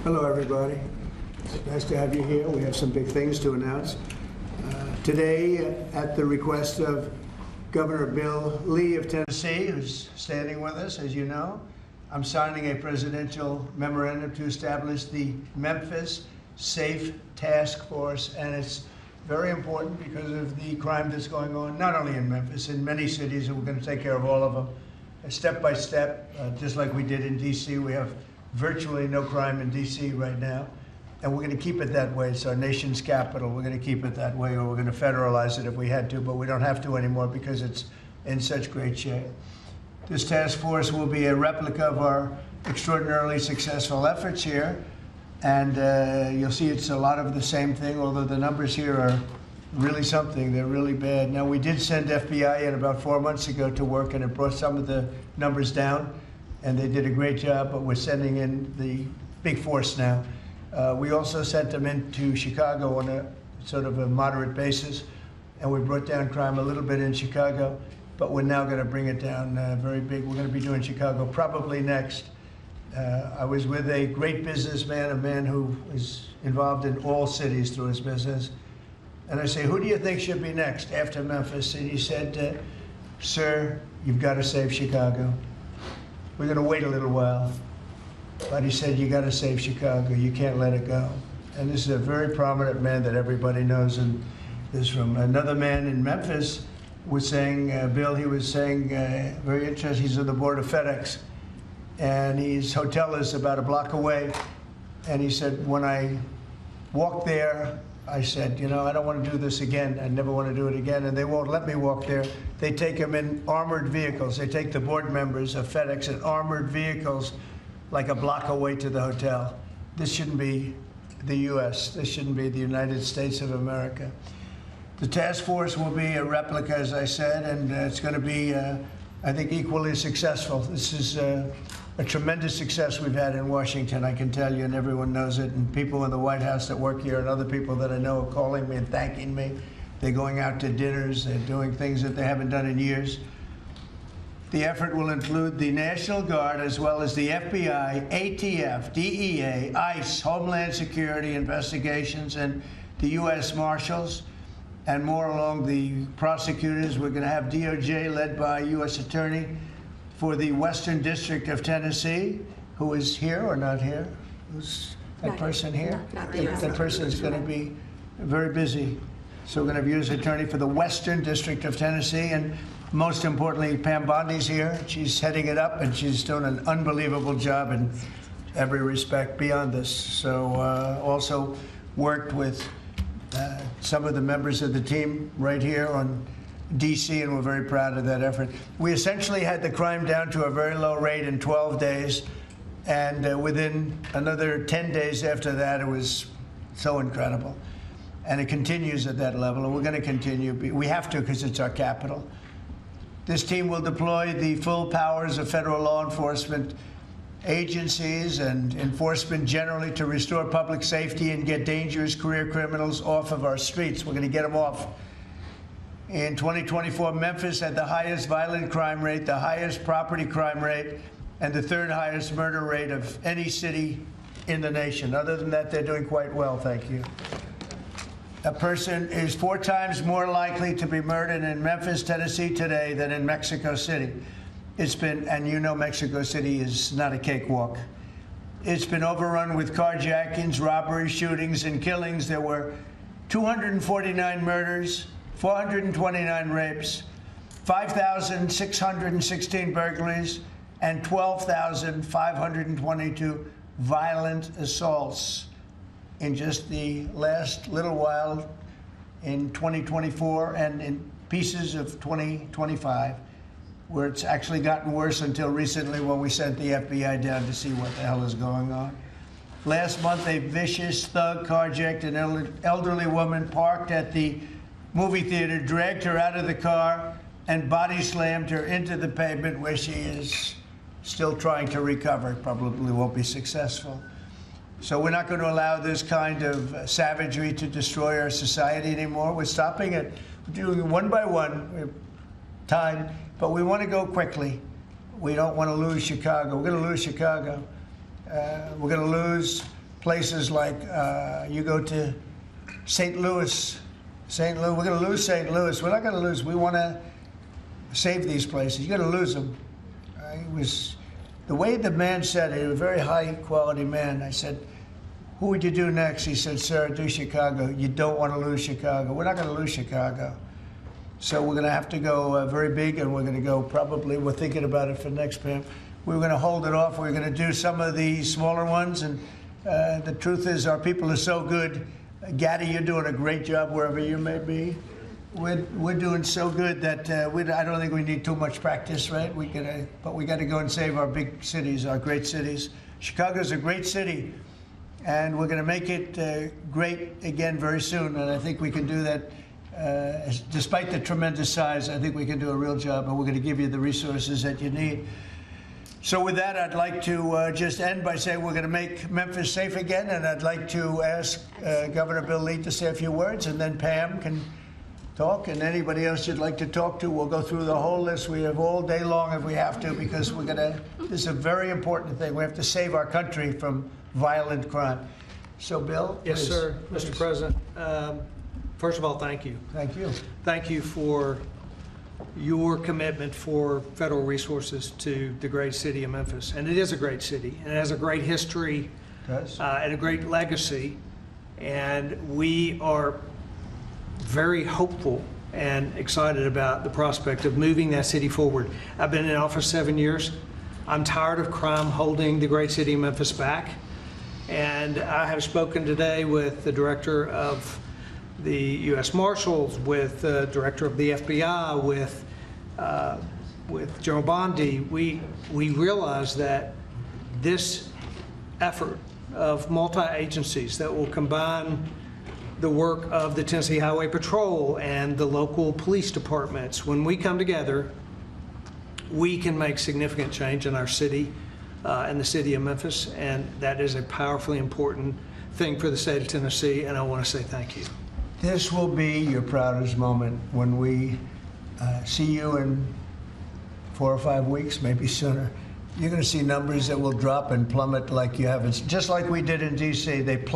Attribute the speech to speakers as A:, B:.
A: Hello, everybody. It's nice to have you here. We have some big things to announce. Today, at the request of Governor Bill Lee of Tennessee, who's standing with us, as you know, I'm signing a presidential memorandum to establish the Memphis Safe Task Force, and it's very important because of the crime that's going on, not only in Memphis, in many cities, and we're going to take care of all of them, step by step, just like we did in D.C. We have virtually no crime in D.C. right now, and we're going to keep it that way. It's our nation's capital. We're going to keep it that way, or we're going to federalize it if we had to, but we don't have to anymore because it's in such great shape. This task force will be a replica of our extraordinarily successful efforts here, and you'll see it's a lot of the same thing, although the numbers here are really something. They're really bad. Now, we did send FBI in about 4 months ago to work, and it brought some of the numbers down, and they did a great job, but we're sending in the big force now. We also sent them into Chicago on a sort of a moderate basis, and we brought down crime a little bit in Chicago, but we're now going to bring it down very big. We're going to be doing Chicago probably next. I was with a great businessman, a man who is involved in all cities through his business, and I say, who do you think should be next after Memphis? And he said, sir, you've got to save Chicago. We're going to wait a little while. But he said, you got to save Chicago. You can't let it go. And this is a very prominent man that everybody knows. And this from another man in Memphis was saying, Bill, he was saying, very interesting, he's on the board of FedEx. And his hotel is about a block away. And he said, when I walked there, I said, you know, I don't want to do this again. I never want to do it again. And they won't let me walk there. They take them in armored vehicles. They take the board members of FedEx in armored vehicles like a block away to the hotel. This shouldn't be the U.S. This shouldn't be the United States of America. The task force will be a replica, as I said, and it's going to be, I think, equally successful. This is a tremendous success we've had in Washington, I can tell you, and everyone knows it. And people in the White House that work here and other people that I know are calling me and thanking me. They're going out to dinners. They're doing things that they haven't done in years. The effort will include the National Guard as well as the FBI, ATF, DEA, ICE, Homeland Security investigations, and the U.S. Marshals, and more along the prosecutors. We're going to have DOJ led by U.S. Attorney for the Western District of Tennessee, who is here or not here? Who's that person here?
B: Not here.
A: That person is going to be very busy. So we're going to have U.S. Attorney for the Western District of Tennessee, and most importantly, Pam Bondi's here. She's heading it up, and she's doing an unbelievable job in every respect beyond this. So also worked with some of the members of the team right here on D.C., and we're very proud of that effort. We essentially had the crime down to a very low rate in 12 days, and within another 10 days after that, it was so incredible. And it continues at that level, and we're going to continue. We have to because it's our capital. This team will deploy the full powers of federal law enforcement agencies and enforcement generally to restore public safety and get dangerous career criminals off of our streets. We're going to get them off. In 2024, Memphis had the highest violent crime rate, the highest property crime rate, and the third highest murder rate of any city in the nation. Other than that, they're doing quite well, thank you. A person is 4 times more likely to be murdered in Memphis, Tennessee today than in Mexico City. It's been, and you know Mexico City is not a cakewalk. It's been overrun with carjackings, robberies, shootings, and killings. There were 249 murders, 429 rapes, 5,616 burglaries, and 12,522 violent assaults in just the last little while in 2024 and in pieces of 2025, where it's actually gotten worse until recently when we sent the FBI down to see what the hell is going on. Last month, a vicious thug carjacked an elderly woman parked at the movie theater, dragged her out of the car, and body slammed her into the pavement, where she is still trying to recover. Probably won't be successful. So we're not going to allow this kind of savagery to destroy our society anymore. We're stopping it. We're doing it one by one, time, but we want to go quickly. We don't want to lose Chicago. We're going to lose Chicago. We're going to lose places like you go to St. Louis. St. Louis, we're going to lose St. Louis. We're not going to lose. We want to save these places. You're going to lose them. It was the way the man said it. He was a very high quality man. I said, "Who would you do next?" He said, "Sir, do Chicago." You don't want to lose Chicago. We're not going to lose Chicago. So we're going to have to go very big, and we're going to go probably, we're thinking about it for next Pam. We're going to hold it off. We're going to do some of the smaller ones. And the truth is, our people are so good. Gaddy, you're doing a great job wherever you may be. We're doing so good that I don't think we need too much practice, right? But we got to go and save our big cities, our great cities. Chicago's a great city, and we're going to make it great again very soon. And I think we can do that. Despite the tremendous size, I think we can do a real job, and we're going to give you the resources that you need. So with that, I'd like to just end by saying we're going to make Memphis safe again, and I'd like to ask Governor Bill Lee to say a few words, and then Pam can talk, and anybody else you'd like to talk to. We'll go through the whole list. We have all day long if we have to, because this is a very important thing. We have to save our country from violent crime. So, Bill?
B: Yes,
A: please.
B: sir. Mr. President, first of all, thank you.
A: Thank you.
B: Thank you for your commitment for federal resources to the great city of Memphis. And it is a great city, and it has a great history and a great legacy. And we are very hopeful and excited about the prospect of moving that city forward. I've been in office 7 years. I'm tired of crime holding the great city of Memphis back. And I have spoken today with the director of the U.S. Marshals, with the director of the FBI, with General Bondi. We realize that this effort of multi-agencies that will combine the work of the Tennessee Highway Patrol and the local police departments, when we come together, we can make significant change in our city and the city of Memphis, and that is a powerfully important thing for the state of Tennessee, and I want to say thank you.
A: This will be your proudest moment when we see you in 4 or 5 weeks, maybe sooner. You're going to see numbers that will drop and plummet like you haven't, just like we did in D.C. They plummeted.